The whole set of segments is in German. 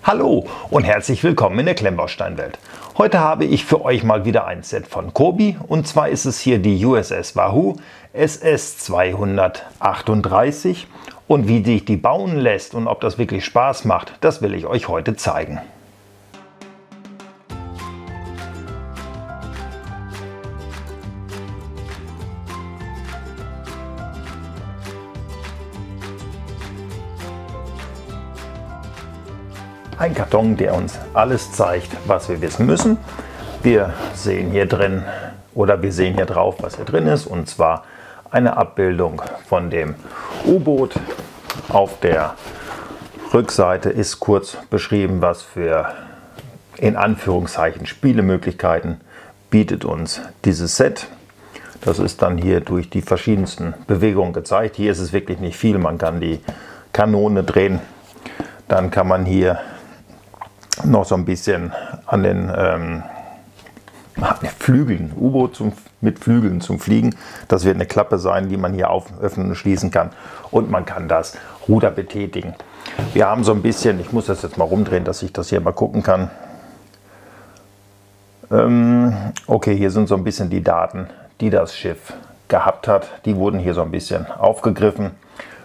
Hallo und herzlich willkommen in der Klemmbausteinwelt. Heute habe ich für euch mal wieder ein Set von Kobi, und zwar ist es hier die USS Wahoo SS 238, und wie sich die bauen lässt und ob das wirklich Spaß macht, das will ich euch heute zeigen. Ein Karton, der uns alles zeigt, was wir wissen müssen. Wir sehen hier drin, oder wir sehen hier drauf, was hier drin ist, und zwar eine Abbildung von dem U-Boot. Auf der Rückseite ist kurz beschrieben, was für in Anführungszeichen Spielemöglichkeiten bietet uns dieses Set. Das ist dann hier durch die verschiedensten Bewegungen gezeigt. Hier ist es wirklich nicht viel, man kann die Kanone drehen. Dann kann man hier noch so ein bisschen an den Flügeln, U-Boot mit Flügeln zum Fliegen. Das wird eine Klappe sein, die man hier öffnen und schließen kann. Und man kann das Ruder betätigen. Wir haben so ein bisschen, ich muss das jetzt mal rumdrehen, dass ich das hier mal gucken kann. Okay, hier sind so ein bisschen die Daten, die das Schiff gehabt hat. Die wurden hier so ein bisschen aufgegriffen.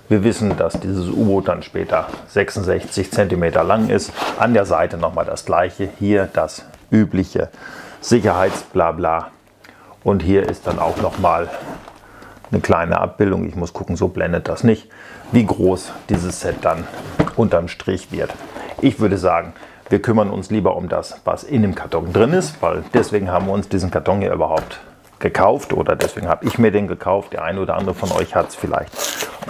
Wir wissen, dass dieses U-Boot dann später 66 cm lang ist. An der Seite nochmal das gleiche. Hier das übliche Sicherheitsblabla. Und hier ist dann auch nochmal eine kleine Abbildung. Ich muss gucken, so blendet das nicht, wie groß dieses Set dann unterm Strich wird. Ich würde sagen, wir kümmern uns lieber um das, was in dem Karton drin ist, weil deswegen haben wir uns diesen Karton hier überhaupt gekauft, oder deswegen habe ich mir den gekauft. Der eine oder andere von euch hat es vielleicht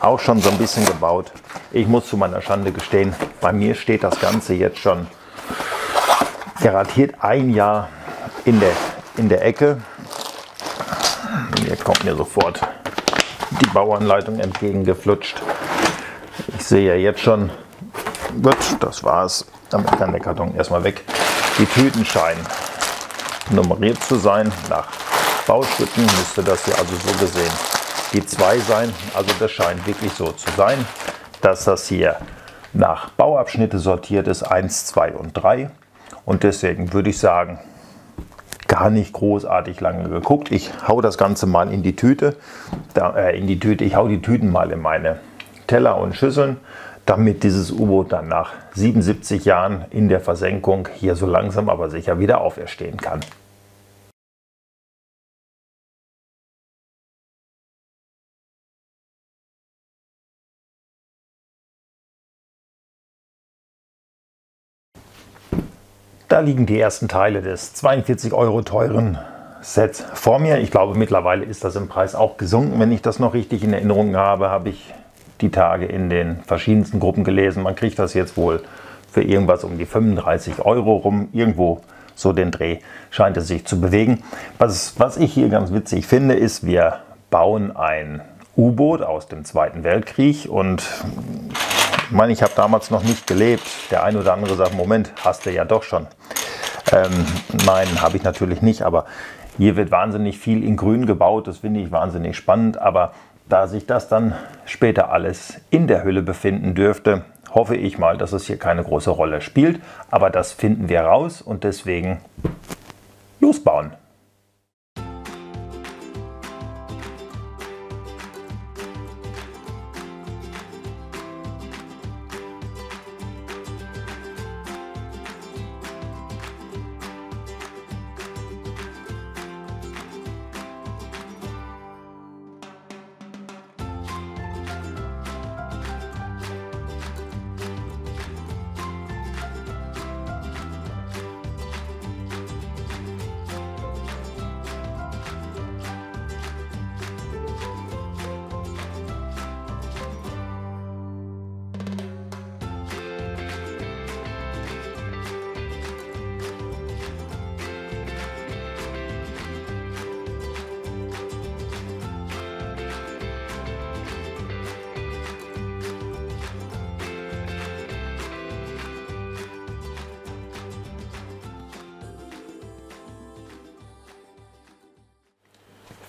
auch schon so ein bisschen gebaut. Ich muss zu meiner Schande gestehen, bei mir steht das Ganze jetzt schon garantiert ein Jahr in der Ecke. Hier kommt mir sofort die Bauanleitung entgegengeflutscht. Ich sehe ja jetzt schon, gut, das war's. Damit kann der Karton erstmal weg. Die Tüten scheinen nummeriert zu sein. Nach Bauschritten müsste das hier also so gesehen die 2 sein. Also das scheint wirklich so zu sein, dass das hier nach Bauabschnitte sortiert ist, 1, 2 und 3. Und deswegen würde ich sagen, gar nicht großartig lange geguckt. Ich hau das Ganze mal in die Tüte. Ich hau die Tüten mal in meine Teller und Schüsseln, damit dieses U-Boot dann nach 77 Jahren in der Versenkung hier so langsam aber sicher wieder auferstehen kann. Da liegen die ersten Teile des 42 € teuren Sets vor mir. Ich glaube, mittlerweile ist das im Preis auch gesunken. Wenn ich das noch richtig in Erinnerung habe, habe ich die Tage in den verschiedensten Gruppen gelesen. Man kriegt das jetzt wohl für irgendwas um die 35 € rum. Irgendwo so den Dreh scheint es sich zu bewegen. Was ich hier ganz witzig finde, ist, wir bauen ein U-Boot aus dem Zweiten Weltkrieg, und ich habe damals noch nicht gelebt. Der eine oder andere sagt, Moment, hast du ja doch schon. Nein, habe ich natürlich nicht, aber hier wird wahnsinnig viel in Grün gebaut. Das finde ich wahnsinnig spannend, aber da sich das dann später alles in der Hülle befinden dürfte, hoffe ich mal, dass es hier keine große Rolle spielt. Aber das finden wir raus, und deswegen losbauen.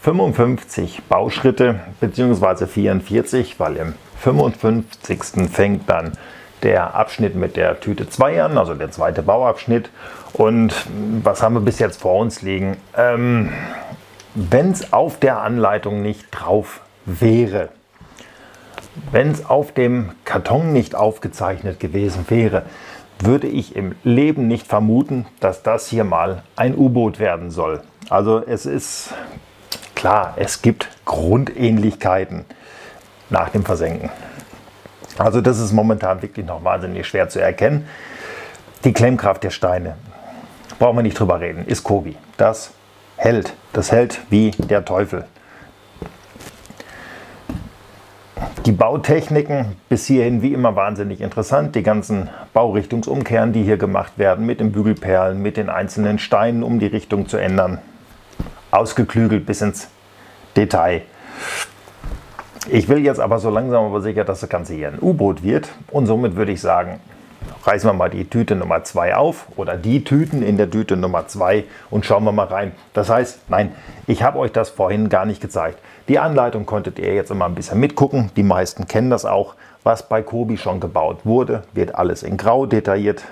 ...55 Bauschritte bzw. 44, weil im 55. fängt dann der Abschnitt mit der Tüte 2 an, also der zweite Bauabschnitt. Und was haben wir bis jetzt vor uns liegen? Wenn es auf der Anleitung nicht drauf wäre, wenn es auf dem Karton nicht aufgezeichnet gewesen wäre, würde ich im Leben nicht vermuten, dass das hier mal ein U-Boot werden soll. Also es ist klar, es gibt Grundähnlichkeiten nach dem Versenken. Also das ist momentan wirklich noch wahnsinnig schwer zu erkennen. Die Klemmkraft der Steine, brauchen wir nicht drüber reden, ist Kobi. Das hält wie der Teufel. Die Bautechniken bis hierhin wie immer wahnsinnig interessant. Die ganzen Baurichtungsumkehren, die hier gemacht werden, mit den Bügelperlen, mit den einzelnen Steinen, um die Richtung zu ändern. Ausgeklügelt bis ins Detail. Ich will jetzt aber so langsam aber sicher, dass das Ganze hier ein U-Boot wird. Und somit würde ich sagen, reißen wir mal die Tüte Nummer 2 auf oder die Tüten in der Tüte Nummer 2 und schauen wir mal rein. Das heißt, nein, ich habe euch das vorhin gar nicht gezeigt. Die Anleitung konntet ihr jetzt immer ein bisschen mitgucken. Die meisten kennen das auch. Was bei Kobi schon gebaut wurde, wird alles in Grau detailliert.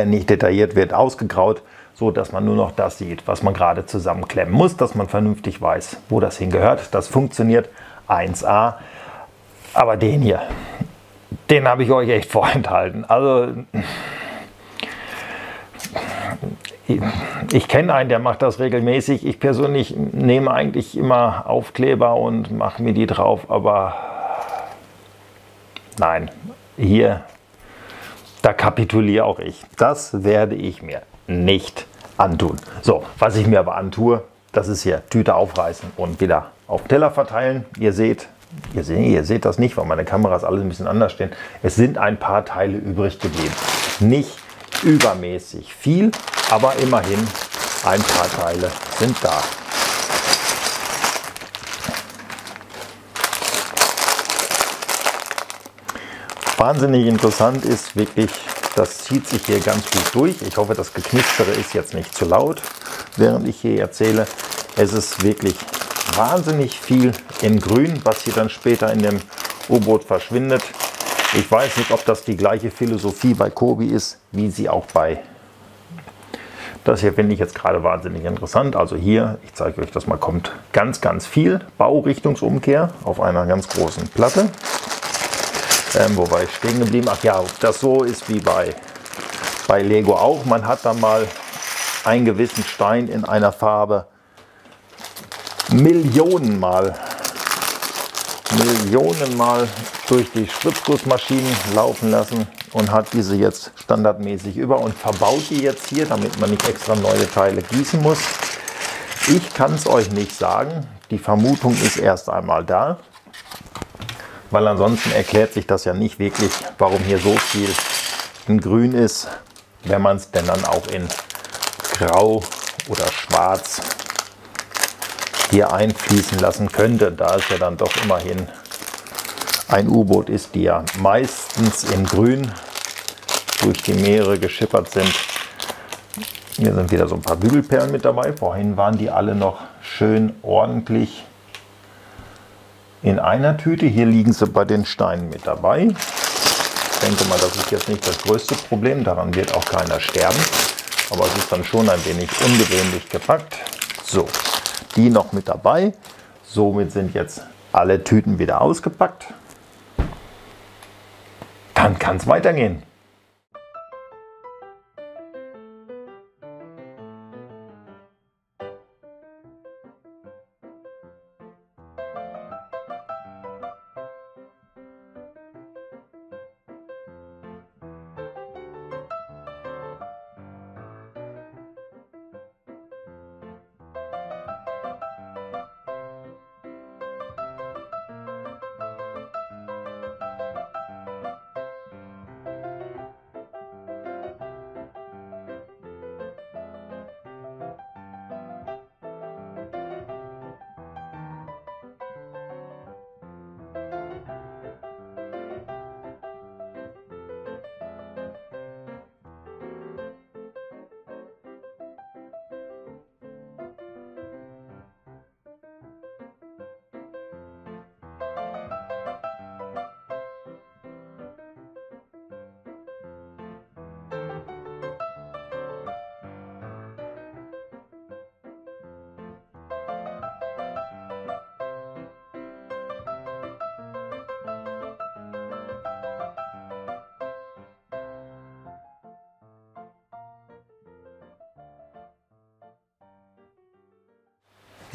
Nicht detailliert, wird ausgegraut, so dass man nur noch das sieht, was man gerade zusammenklemmen muss, dass man vernünftig weiß, wo das hingehört. Das funktioniert 1A. Aber den hier, den habe ich euch echt vorenthalten. Also ich kenne einen, der macht das regelmäßig. Ich persönlich nehme eigentlich immer Aufkleber und mache mir die drauf. Aber nein, hier, da kapituliere auch ich. Das werde ich mir nicht antun. So, was ich mir aber antue, das ist hier Tüte aufreißen und wieder auf Teller verteilen. Ihr seht das nicht, weil meine Kameras alles ein bisschen anders stehen. Es sind ein paar Teile übrig geblieben. Nicht übermäßig viel, aber immerhin ein paar Teile sind da. Wahnsinnig interessant ist wirklich, das zieht sich hier ganz gut durch. Ich hoffe, das Geknistere ist jetzt nicht zu laut, während ich hier erzähle. Es ist wirklich wahnsinnig viel in Grün, was hier dann später in dem U-Boot verschwindet. Ich weiß nicht, ob das die gleiche Philosophie bei Kobi ist, wie sie auch bei... Das hier finde ich jetzt gerade wahnsinnig interessant. Also hier, ich zeige euch das mal, kommt ganz, ganz viel Baurichtungsumkehr auf einer ganz großen Platte. Wo war ich stehen geblieben? Ach ja, das so ist wie bei Lego auch. Man hat dann mal einen gewissen Stein in einer Farbe Millionenmal durch die Spritzgussmaschinen laufen lassen und hat diese jetzt standardmäßig über und verbaut die jetzt hier, damit man nicht extra neue Teile gießen muss. Ich kann es euch nicht sagen. Die Vermutung ist erst einmal da, weil ansonsten erklärt sich das ja nicht wirklich, warum hier so viel in Grün ist, wenn man es denn dann auch in Grau oder Schwarz hier einfließen lassen könnte, da es ja dann doch immerhin ein U-Boot ist, die ja meistens in Grün durch die Meere geschippert sind. Hier sind wieder so ein paar Bügelperlen mit dabei. Vorhin waren die alle noch schön ordentlich in einer Tüte. Hier liegen sie bei den Steinen mit dabei. Ich denke mal, das ist jetzt nicht das größte Problem. Daran wird auch keiner sterben. Aber es ist dann schon ein wenig ungewöhnlich gepackt. So, die noch mit dabei. Somit sind jetzt alle Tüten wieder ausgepackt. Dann kann es weitergehen.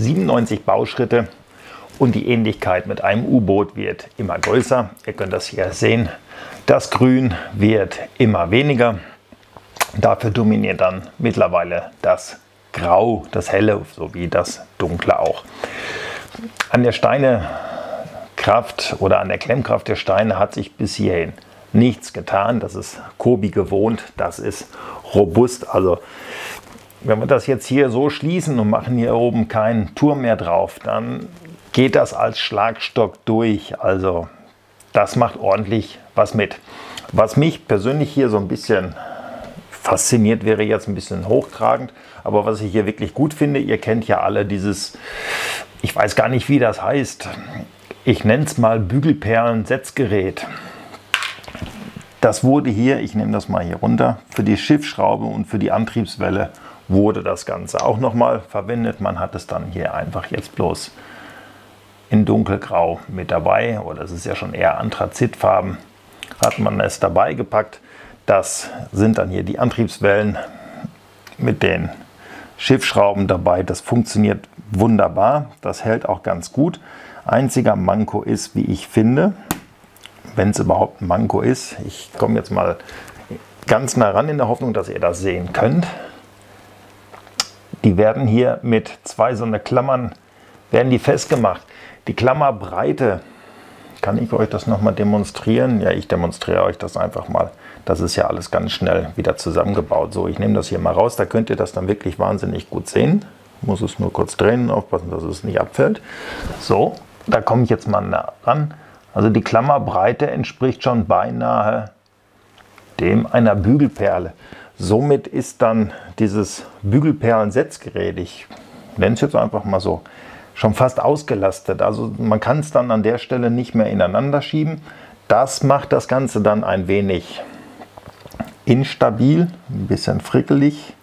97 Bauschritte und die Ähnlichkeit mit einem U-Boot wird immer größer. Ihr könnt das hier sehen. Das Grün wird immer weniger. Dafür dominiert dann mittlerweile das Grau, das Helle sowie das Dunkle auch. An der Steinekraft oder an der Klemmkraft der Steine hat sich bis hierhin nichts getan. Das ist Kobi gewohnt, das ist robust. Also wenn wir das jetzt hier so schließen und machen hier oben keinen Turm mehr drauf, dann geht das als Schlagstock durch. Also das macht ordentlich was mit. Was mich persönlich hier so ein bisschen fasziniert, wäre jetzt ein bisschen hochtragend, aber was ich hier wirklich gut finde, ihr kennt ja alle dieses, ich weiß gar nicht, wie das heißt, ich nenne es mal Bügelperlen-Setzgerät. Das wurde hier, ich nehme das mal hier runter, für die Schiffsschraube und für die Antriebswelle wurde das Ganze auch nochmal verwendet. Man hat es dann hier einfach jetzt bloß in dunkelgrau mit dabei, oder es ist ja schon eher Anthrazitfarben, hat man es dabei gepackt. Das sind dann hier die Antriebswellen mit den Schiffsschrauben dabei. Das funktioniert wunderbar, das hält auch ganz gut. Einziger Manko ist, wie ich finde, wenn es überhaupt ein Manko ist, ich komme jetzt mal ganz nah ran in der Hoffnung, dass ihr das sehen könnt. Die werden hier mit zwei so eine Klammern, werden die festgemacht. Die Klammerbreite, kann ich euch das nochmal demonstrieren? Ja, ich demonstriere euch das einfach mal. Das ist ja alles ganz schnell wieder zusammengebaut. So, ich nehme das hier mal raus, da könnt ihr das dann wirklich wahnsinnig gut sehen. Ich muss es nur kurz drehen und aufpassen, dass es nicht abfällt. So, da komme ich jetzt mal nah ran. Also die Klammerbreite entspricht schon beinahe dem einer Bügelperle. Somit ist dann dieses Bügelperlen-Setzgerät, ich nenne es jetzt einfach mal so, schon fast ausgelastet. Also man kann es dann an der Stelle nicht mehr ineinander schieben. Das macht das Ganze dann ein wenig instabil, ein bisschen frickelig,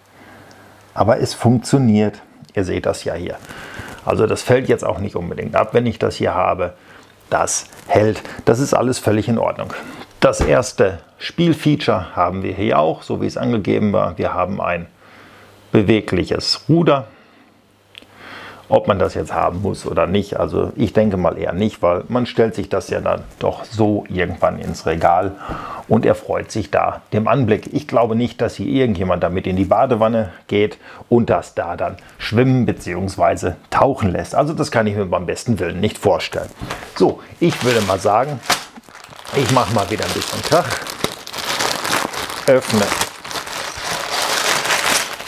aber es funktioniert. Ihr seht das ja hier. Also das fällt jetzt auch nicht unbedingt ab, wenn ich das hier habe. Das hält. Das ist alles völlig in Ordnung. Das erste Spielfeature haben wir hier auch, so wie es angegeben war. Wir haben ein bewegliches Ruder. Ob man das jetzt haben muss oder nicht, also ich denke mal eher nicht, weil man stellt sich das ja dann doch so irgendwann ins Regal und erfreut sich da dem Anblick. Ich glaube nicht, dass hier irgendjemand damit in die Badewanne geht und das da dann schwimmen bzw. tauchen lässt. Also das kann ich mir beim besten Willen nicht vorstellen. So, ich würde mal sagen, ich mache mal wieder ein bisschen Krach, öffne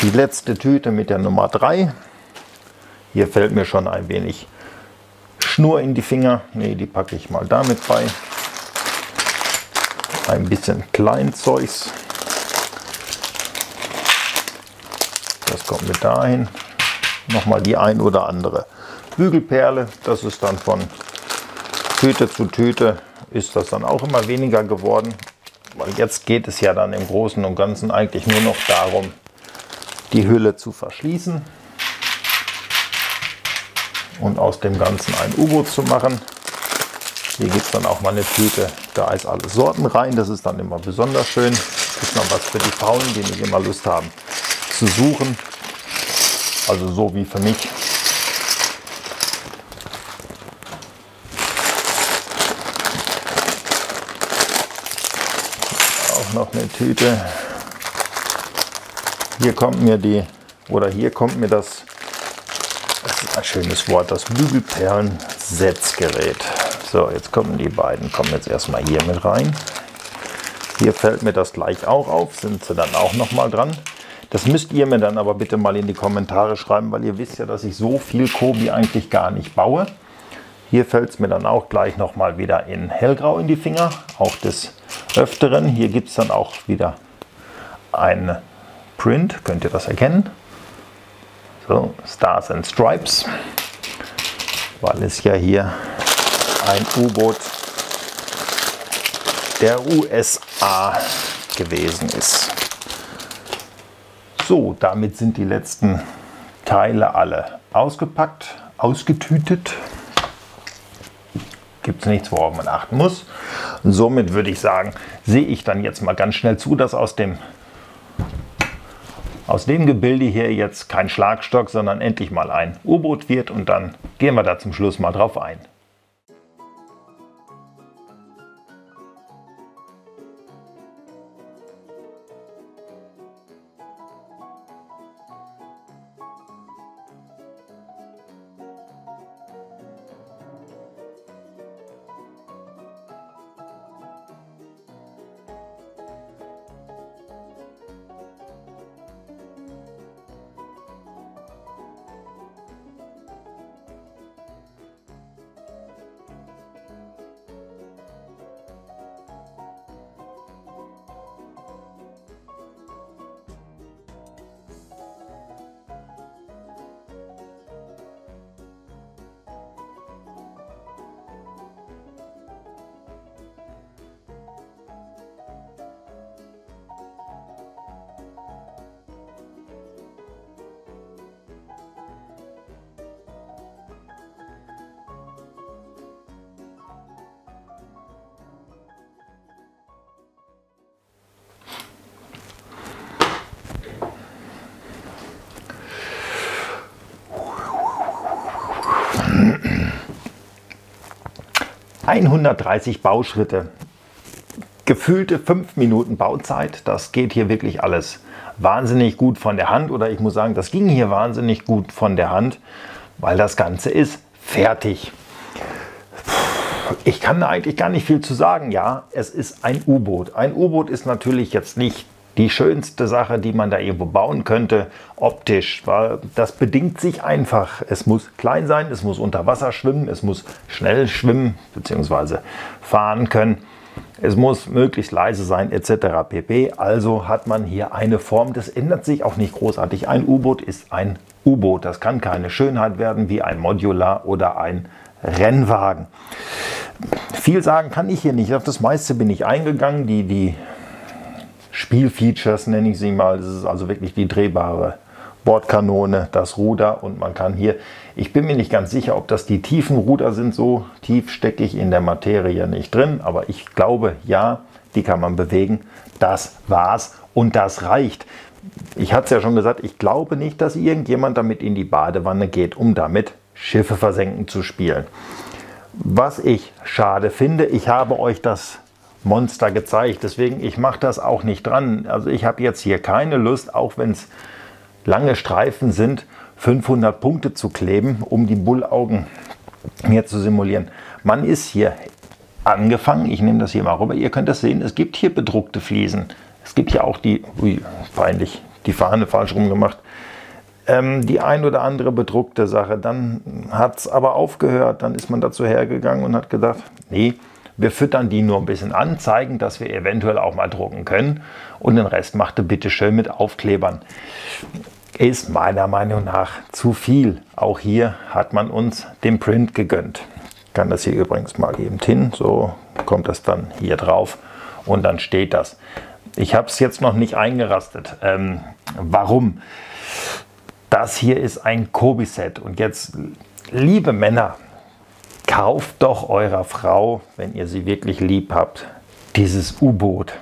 die letzte Tüte mit der Nummer 3. Hier fällt mir schon ein wenig Schnur in die Finger. Ne, die packe ich mal damit bei. Ein bisschen Kleinzeugs. Das kommt mit dahin. Nochmal die ein oder andere Bügelperle. Das ist dann von Tüte zu Tüte, ist das dann auch immer weniger geworden. Weil jetzt geht es ja dann im Großen und Ganzen eigentlich nur noch darum, die Hülle zu verschließen und aus dem Ganzen ein U-Boot zu machen. Hier gibt es dann auch mal eine Tüte, da ist alles Sorten rein, das ist dann immer besonders schön. Ist noch was für die Faulen, die nicht immer Lust haben zu suchen. Also so wie für mich. Auch noch eine Tüte. Hier kommt mir das ist ein schönes Wort, das Bügelperlen-Setzgerät. So, jetzt kommen die beiden, kommen jetzt erstmal hier mit rein. Hier fällt mir das gleich auch auf, sind sie dann auch noch mal dran. Das müsst ihr mir dann aber bitte mal in die Kommentare schreiben, weil ihr wisst ja, dass ich so viel Kobi eigentlich gar nicht baue. Hier fällt es mir dann auch gleich noch mal wieder in hellgrau in die Finger, auch des Öfteren. Hier gibt es dann auch wieder ein Print, könnt ihr das erkennen? So, Stars and Stripes, weil es ja hier ein U-Boot der USA gewesen ist. So, damit sind die letzten Teile alle ausgepackt, ausgetütet. Gibt es nichts, worauf man achten muss. Und somit würde ich sagen, sehe ich dann jetzt mal ganz schnell zu, dass aus aus dem Gebilde hier jetzt kein Schlagstock, sondern endlich mal ein U-Boot wird, und dann gehen wir da zum Schluss mal drauf ein. ...130 Bauschritte, gefühlte 5 Minuten Bauzeit. Das geht hier wirklich alles wahnsinnig gut von der Hand. Oder ich muss sagen, das ging hier wahnsinnig gut von der Hand, weil das Ganze ist fertig. Ich kann da eigentlich gar nicht viel zu sagen. Ja, es ist ein U-Boot. Ein U-Boot ist natürlich jetzt nicht die schönste Sache, die man da irgendwo bauen könnte, optisch, weil das bedingt sich einfach. Es muss klein sein, es muss unter Wasser schwimmen, es muss schnell schwimmen bzw. fahren können, es muss möglichst leise sein etc. pp. Also hat man hier eine Form, das ändert sich auch nicht großartig. Ein U-Boot ist ein U-Boot, das kann keine Schönheit werden wie ein Modular oder ein Rennwagen. Viel sagen kann ich hier nicht, auf das meiste bin ich eingegangen, die Spielfeatures nenne ich sie mal. Das ist also wirklich die drehbare Bordkanone, das Ruder, und man kann hier, ich bin mir nicht ganz sicher, ob das die tiefen Ruder sind, so tief stecke ich in der Materie nicht drin, aber ich glaube, ja, die kann man bewegen. Das war's und das reicht. Ich hatte es ja schon gesagt, ich glaube nicht, dass irgendjemand damit in die Badewanne geht, um damit Schiffe versenken zu spielen. Was ich schade finde, ich habe euch das Monster gezeigt, deswegen ich mache das auch nicht dran. Also ich habe jetzt hier keine Lust, auch wenn es lange Streifen sind, 500 Punkte zu kleben, um die Bullaugen hier zu simulieren. Man ist hier angefangen, ich nehme das hier mal rüber, ihr könnt das sehen, es gibt hier bedruckte Fliesen. Es gibt hier auch die, ui, peinlich, die Fahne falsch rum gemacht, die ein oder andere bedruckte Sache. Dann hat es aber aufgehört, dann ist man dazu hergegangen und hat gedacht, nee, wir füttern die nur ein bisschen an, zeigen, dass wir eventuell auch mal drucken können, und den Rest machte bitte schön mit Aufklebern. Ist meiner Meinung nach zu viel. Auch hier hat man uns den Print gegönnt. Ich kann das hier übrigens mal eben hin, so kommt das dann hier drauf und dann steht das. Ich habe es jetzt noch nicht eingerastet. Warum? Das hier ist ein Kobi-Set, und jetzt, liebe Männer, kauft doch eurer Frau, wenn ihr sie wirklich lieb habt, dieses U-Boot.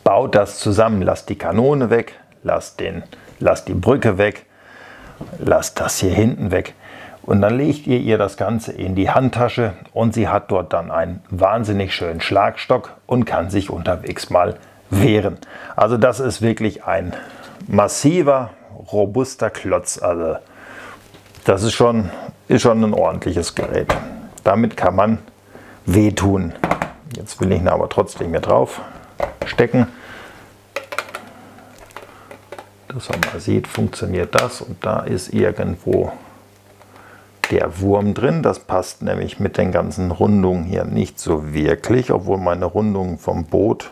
Baut das zusammen, lasst die Kanone weg, lasst die Brücke weg, lasst das hier hinten weg. Und dann legt ihr das Ganze in die Handtasche, und sie hat dort dann einen wahnsinnig schönen Schlagstock und kann sich unterwegs mal wehren. Also das ist wirklich ein massiver, robuster Klotz. Also das ist schon ein ordentliches Gerät. Damit kann man wehtun. Jetzt will ich ihn aber trotzdem hier drauf stecken. Dass man mal sieht, funktioniert das, und da ist irgendwo der Wurm drin. Das passt nämlich mit den ganzen Rundungen hier nicht so wirklich, obwohl meine Rundungen vom Boot,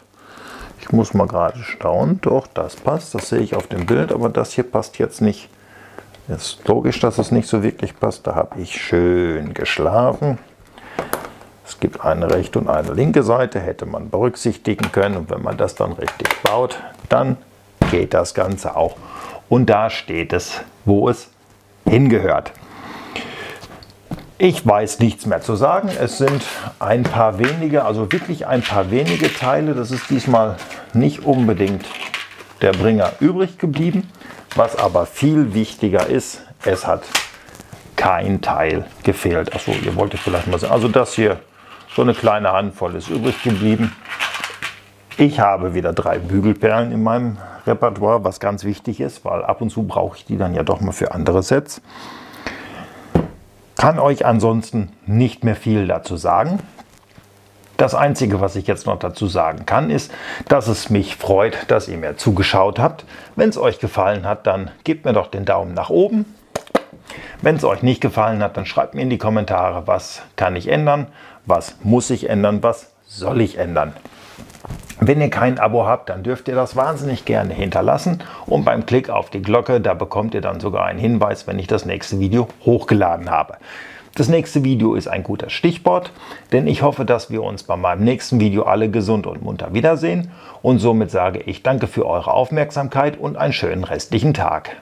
ich muss mal gerade staunen, doch, das passt, das sehe ich auf dem Bild, aber das hier passt jetzt nicht. Ist logisch, dass es nicht so wirklich passt. Da habe ich schön geschlafen. Es gibt eine rechte und eine linke Seite, hätte man berücksichtigen können. Und wenn man das dann richtig baut, dann geht das Ganze auch. Und da steht es, wo es hingehört. Ich weiß nichts mehr zu sagen. Es sind ein paar wenige, also wirklich ein paar wenige Teile. Das ist diesmal nicht unbedingt der Bringer übrig geblieben. Was aber viel wichtiger ist, es hat kein Teil gefehlt. Achso, ihr wolltet vielleicht mal sagen, also das hier, so eine kleine Handvoll ist übrig geblieben. Ich habe wieder 3 Bügelperlen in meinem Repertoire, was ganz wichtig ist, weil ab und zu brauche ich die dann ja doch mal für andere Sets. Kann euch ansonsten nicht mehr viel dazu sagen. Das Einzige, was ich jetzt noch dazu sagen kann, ist, dass es mich freut, dass ihr mir zugeschaut habt. Wenn es euch gefallen hat, dann gebt mir doch den Daumen nach oben. Wenn es euch nicht gefallen hat, dann schreibt mir in die Kommentare, was kann ich ändern, was muss ich ändern, was soll ich ändern. Wenn ihr kein Abo habt, dann dürft ihr das wahnsinnig gerne hinterlassen und beim Klick auf die Glocke, da bekommt ihr dann sogar einen Hinweis, wenn ich das nächste Video hochgeladen habe. Das nächste Video ist ein guter Stichwort, denn ich hoffe, dass wir uns bei meinem nächsten Video alle gesund und munter wiedersehen und somit sage ich danke für eure Aufmerksamkeit und einen schönen restlichen Tag.